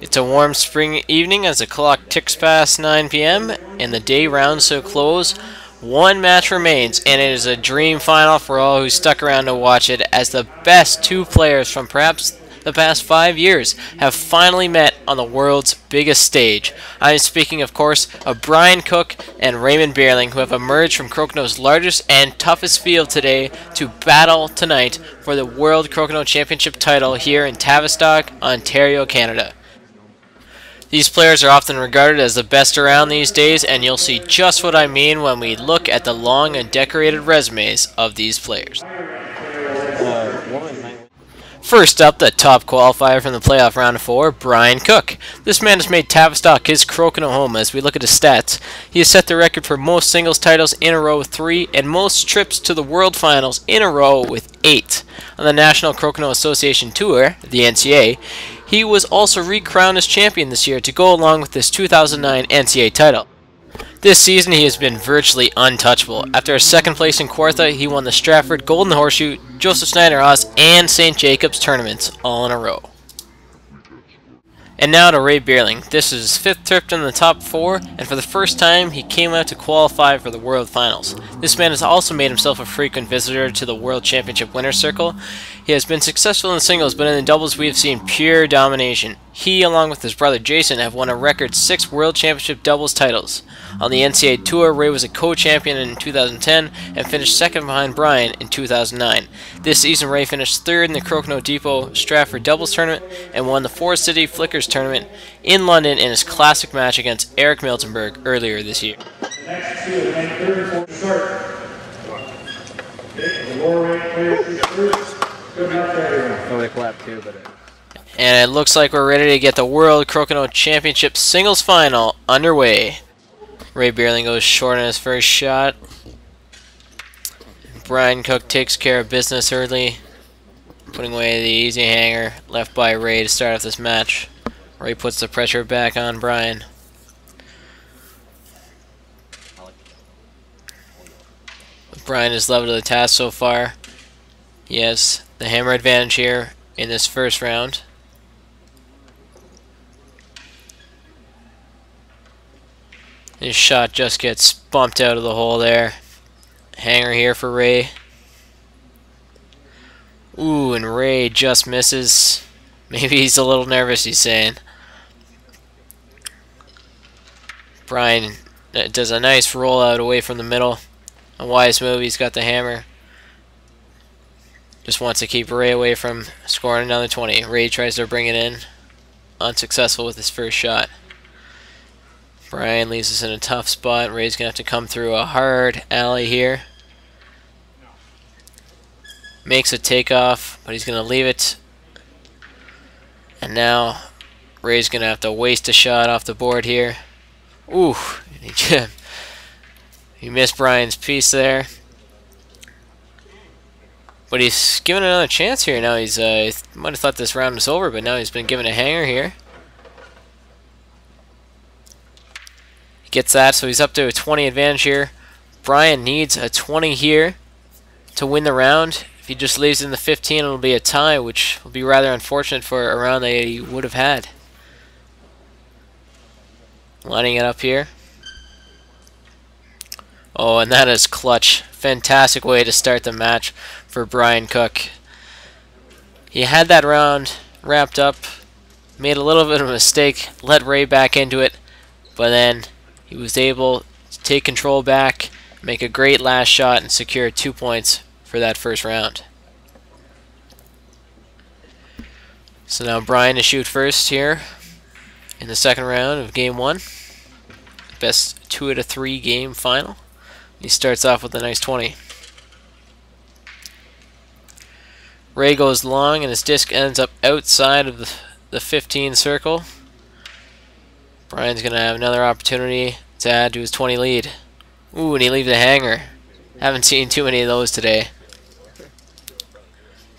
It's a warm spring evening as the clock ticks past 9 p.m. and the day rounds to a close. One match remains, and it is a dream final for all who stuck around to watch it, as the best two players from perhaps the past 5 years have finally met on the world's biggest stage. I am speaking, of course, of Brian Cook and Raymond Beerling, who have emerged from Crokinole's largest and toughest field today to battle tonight for the World Crokinole Championship title here in Tavistock, Ontario, Canada. These players are often regarded as the best around these days, and you'll see just what I mean when we look at the long and decorated resumes of these players. First up, the top qualifier from the playoff round of 4, Brian Cook. This man has made Tavistock his Crokinole home. As we look at his stats, he has set the record for most singles titles in a row with 3, and most trips to the World Finals in a row with 8. On the National Crokinole Association Tour, the NCA, he was also recrowned as champion this year to go along with his 2009 NCA title. This season he has been virtually untouchable. After a second place in Kawartha, he won the Stratford Golden Horseshoe, Joseph Snyder Haas, and St. Jacobs tournaments all in a row. And now to Ray Beerling. This is his 5th trip in the top 4, and for the first time he came out to qualify for the World Finals. This man has also made himself a frequent visitor to the World Championship Winner's Circle. He has been successful in the singles, but in the doubles we have seen pure domination. He, along with his brother Jason, have won a record 6 World Championship doubles titles. On the NCAA Tour, Ray was a co-champion in 2010 and finished second behind Brian in 2009. This season, Ray finished 3rd in the Crokinole Depot Stratford doubles tournament and won the Forest City Flickers tournament in London in his classic match against Eric Miltenberg earlier this year. Next two, and 3rd and 4th start. Okay, the lower rank players first. Good enough for everyone. Oh, they clapped too, but And it looks like we're ready to get the World Crokinole Championship Singles Final underway. Ray Beerling goes short on his first shot. Brian Cook takes care of business early, putting away the easy hanger left by Ray to start off this match. Ray puts the pressure back on Brian. Brian is level to the task so far. He has the hammer advantage here in this first round. His shot just gets bumped out of the hole there. Hanger here for Ray. Ooh, and Ray just misses. Maybe he's a little nervous, he's saying. Brian does a nice rollout away from the middle. A wise move, he's got the hammer. Just wants to keep Ray away from scoring another 20. Ray tries to bring it in. Unsuccessful with his first shot. Brian leaves us in a tough spot. Ray's going to have to come through a hard alley here. Makes a takeoff, but he's going to leave it. And now Ray's going to have to waste a shot off the board here. Ooh, he missed Brian's piece there. But he's given another chance here now. He's might have thought this round was over, but now he's been given a hanger here. Gets that, so he's up to a 20 advantage here. Brian needs a 20 here to win the round. If he just leaves in the 15, it'll be a tie, which will be rather unfortunate for a round that he would have had. Lining it up here. Oh, and that is clutch. Fantastic way to start the match for Brian Cook. He had that round wrapped up, made a little bit of a mistake, let Ray back into it, but then he was able to take control back, make a great last shot, and secure 2 points for that first round. So now Brian to shoot first here in the second round of Game 1. Best 2 out of 3 game final. He starts off with a nice 20. Ray goes long, and his disc ends up outside of the 15 circle. Brian's going to have another opportunity to add to his 20 lead. Ooh, and he leaves a hanger. Haven't seen too many of those today.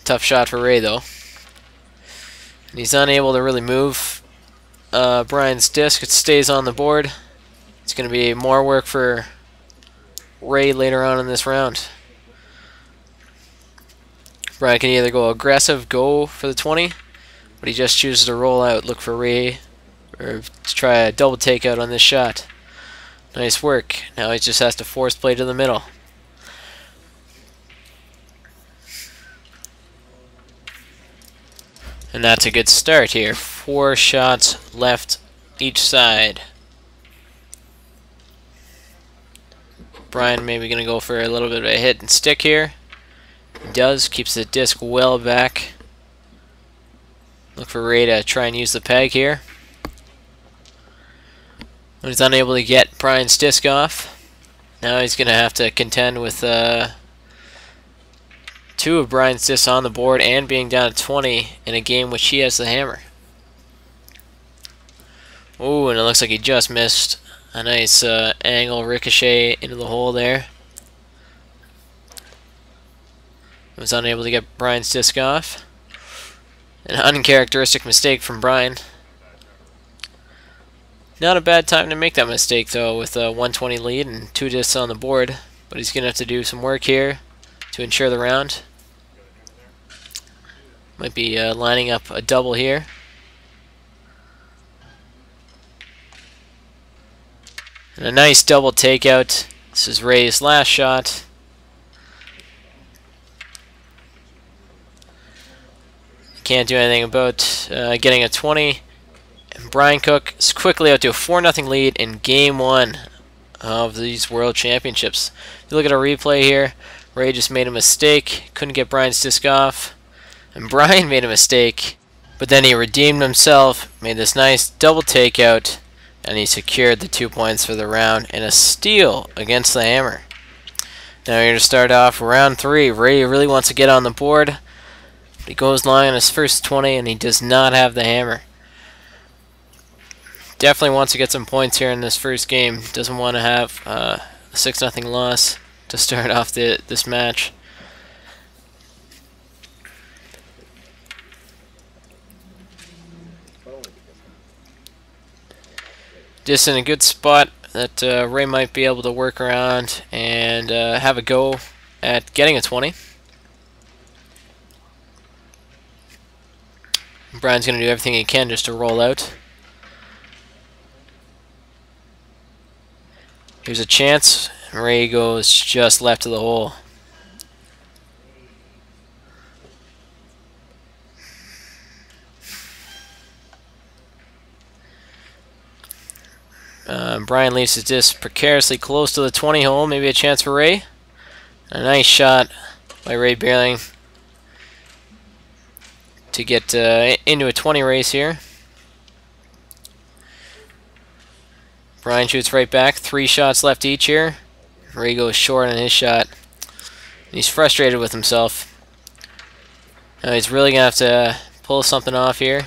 Tough shot for Ray, though. And he's unable to really move Brian's disc. It stays on the board. It's going to be more work for Ray later on in this round. Brian can either go aggressive, go for the 20, but he just chooses to roll out, look for Ray, or to try a double takeout on this shot. Nice work. Now he just has to force play to the middle. And that's a good start here. 4 shots left each side. Brian maybe going to go for a little bit of a hit and stick here. He does. Keeps the disc well back. Look for Ray to try and use the peg here. When he's unable to get Brian's disc off, now he's going to have to contend with 2 of Brian's discs on the board and being down to 20 in a game which he has the hammer. Ooh, and it looks like he just missed a nice angle ricochet into the hole there. Was unable to get Brian's disc off. An uncharacteristic mistake from Brian. Not a bad time to make that mistake though, with a 120 lead and 2 discs on the board. But he's going to have to do some work here to ensure the round. Might be lining up a double here. And a nice double takeout. This is Ray's last shot. Can't do anything about getting a 20. And Brian Cook is quickly out to a 4-0 lead in Game 1 of these World Championships. If you look at a replay here, Ray just made a mistake. Couldn't get Brian's disc off. And Brian made a mistake. But then he redeemed himself, made this nice double takeout, and he secured the 2 points for the round in a steal against the hammer. Now we're going to start off round 3. Ray really wants to get on the board. But he goes long on his first 20 and he does not have the hammer. Definitely wants to get some points here in this first game. Doesn't want to have a 6-0 loss to start off this match. Just in a good spot that Ray might be able to work around and have a go at getting a 20. Brian's going to do everything he can just to roll out. Here's a chance. Ray goes just left of the hole. Brian leaves his disc precariously close to the 20 hole. Maybe a chance for Ray. A nice shot by Ray Beerling to get into a 20 race here. Brian shoots right back. 3 shots left each here. Ray goes short on his shot. He's frustrated with himself. Now he's really going to have to pull something off here.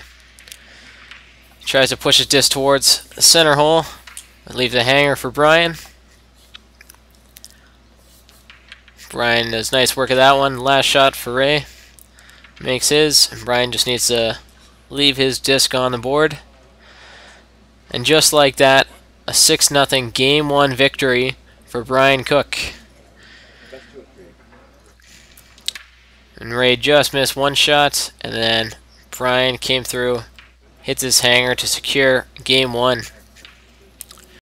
He tries to push his disc towards the center hole. Leave the hanger for Brian. Brian does nice work of that one. Last shot for Ray. Makes his. And Brian just needs to leave his disc on the board. And just like that, a 6-0 Game 1 victory for Brian Cook. And Ray just missed 1 shot, and then Brian came through, hits his hanger to secure Game 1.